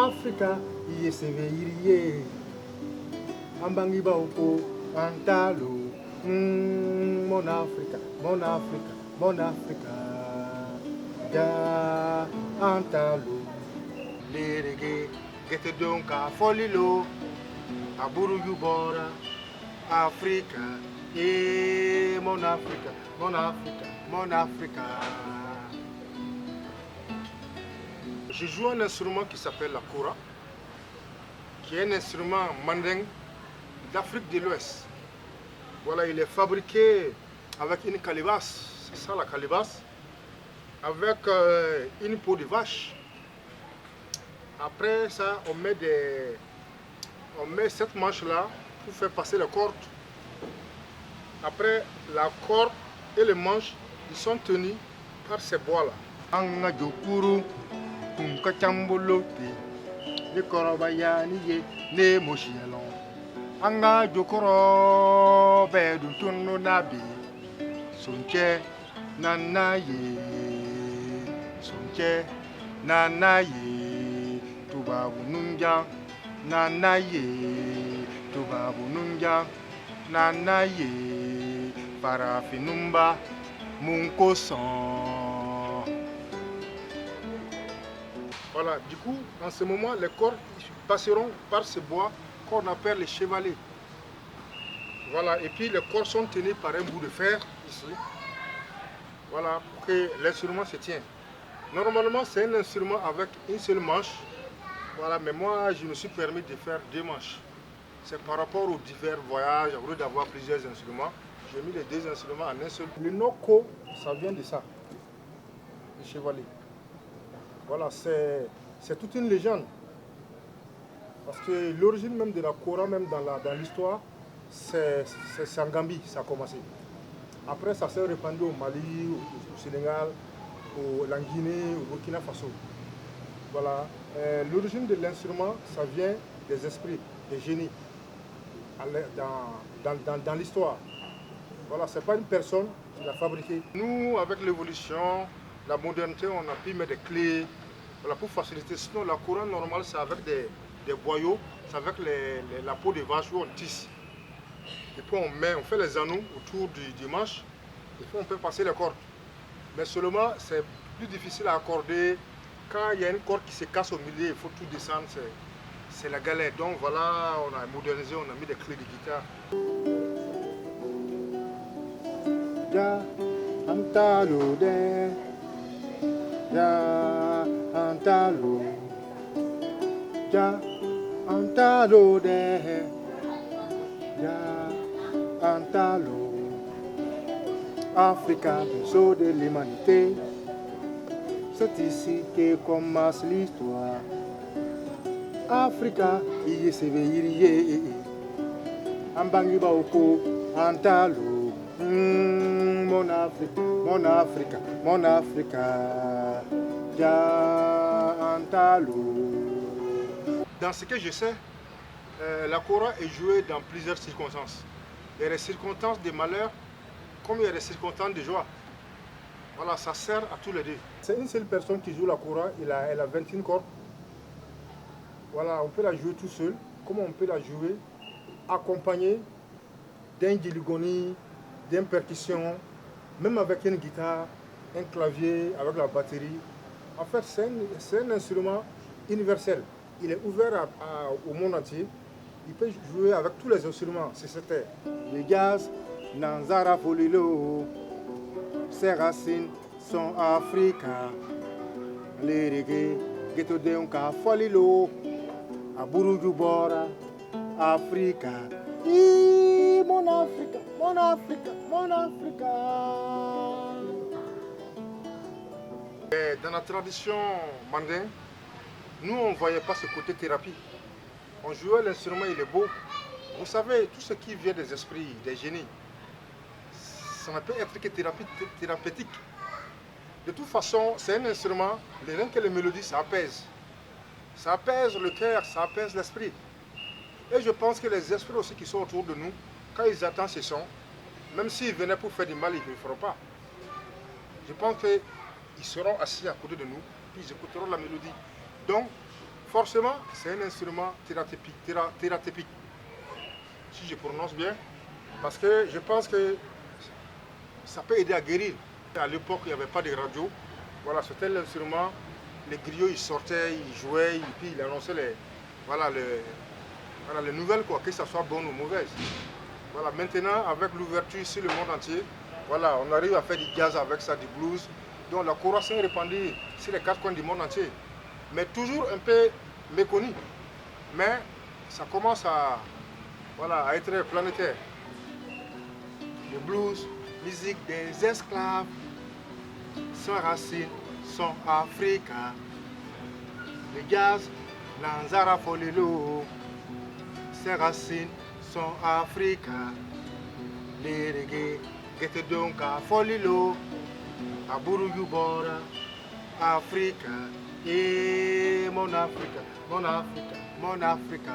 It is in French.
Africa, Yeseveye, Ambangiba Oko, Antalo, Mon Africa, Mon Africa, Mon Africa, Ya Antalo, Lerege, Gete Donka, Folilo, Aburu Yubora, Africa, Mon Africa, Mon Africa, Mon Africa. Je joue un instrument qui s'appelle la kora, qui est un instrument mandingue d'Afrique de l'Ouest. Voilà, il est fabriqué avec une calebasse, c'est ça la calebasse, avec une peau de vache. Après ça, on met cette manche-là pour faire passer les cordes. Après, la corde et les manches, ils sont tenus par ces bois-là. Kachambolote, le korobayani ye, ne moshielon. Anga jokoro, bedu tunu nabi. Sunche, nanaye. Sunche, nanaye. Tubabu nunja, nanaye. Tubabu nunja, nanaye. Parafinumba, munkoson. Voilà, du coup, en ce moment, les corps passeront par ce bois qu'on appelle les chevalets. Voilà, et puis les corps sont tenus par un bout de fer, ici. Voilà, pour que l'instrument se tienne. Normalement, c'est un instrument avec une seule manche. Voilà, mais moi, je me suis permis de faire 2 manches. C'est par rapport aux divers voyages, au lieu d'avoir plusieurs instruments, j'ai mis les 2 instruments en un seul. Le noko, ça vient de ça, le chevalet. Voilà, c'est toute une légende. Parce que l'origine même de la kora, même dans l'histoire, c'est en Gambie, ça a commencé. Après, ça s'est répandu au Mali, au Sénégal, en Guinée, au Burkina Faso. Voilà. L'origine de l'instrument, ça vient des esprits, des génies, dans l'histoire. Voilà, ce n'est pas une personne qui l'a fabriqué. Nous, avec l'évolution, la modernité, on a pu mettre des clés, voilà, pour faciliter. Sinon, la couronne normale, c'est avec des boyaux, c'est avec la peau de vache où on tisse. Et puis on fait les anneaux autour du manche, et puis on peut passer les cordes. Mais seulement, c'est plus difficile à accorder. Quand il y a une corde qui se casse au milieu, il faut tout descendre, c'est la galère. Donc voilà, on a modernisé, on a mis des clés de guitare. Ja, antalo de. Ja, antalo. Ja, antalo de. Ja, antalo. Africa, berceau de l'humanité. C'est ici que commence l'histoire. Africa, iye seveyiriye. Ambangi baoko, antalo. Mon Afrique, mon Africa, mon Africa, Dans ce que je sais, la kora est jouée dans plusieurs circonstances. Il y a des circonstances de malheur, comme il y a des circonstances de joie. Voilà, ça sert à tous les deux. C'est une seule personne qui joue la kora, elle a 21 cordes. Voilà, on peut la jouer tout seul, comme on peut la jouer accompagnée d'un giligoni, d'une percussion, même avec une guitare, un clavier, avec la batterie. En fait, c'est un instrument universel. Il est ouvert au monde entier. Il peut jouer avec tous les instruments, si c'était le jazz, Nanzara Folilo, ses racines sont africaines. Les reggae, Ghetto Deonka Folilo, Aburu Jubora, Africa. Mon Africa, mon Africa, mon Africa. Dans la tradition mandingue, nous on ne voyait pas ce côté thérapie. On jouait l'instrument, il est beau. Vous savez, tout ce qui vient des esprits, des génies, ça ne peut être que thérapeutique. De toute façon, c'est un instrument, rien que les mélodies, ça apaise. Ça apaise le cœur, ça apaise l'esprit. Et je pense que les esprits aussi qui sont autour de nous, quand ils attendent ce son, même s'ils venaient pour faire du mal, ils ne le feront pas. Je pense qu'ils seront assis à côté de nous, puis ils écouteront la mélodie. Donc, Forcément, c'est un instrument thérapeutique, si je prononce bien, parce que je pense que ça peut aider à guérir. À l'époque, il n'y avait pas de radio. Voilà, c'était l'instrument. Les griots, ils sortaient, ils jouaient, puis ils annonçaient les nouvelles, quoi, que ça soit bonne ou mauvaise. Voilà, maintenant, avec l'ouverture sur le monde entier, voilà, on arrive à faire du jazz avec ça, du blues. Donc la kora s'est répandue sur les quatre coins du monde entier. Mais toujours un peu méconnu. Mais ça commence à être planétaire. Le blues, musique des esclaves, sans racines, sont africains. Le jazz, Lanzara Folilo, ses racines sont africains. Les reggae, Gete donc à Folilo, à Burugubora, Africa, et mon Africa, mon Africa, mon Africa.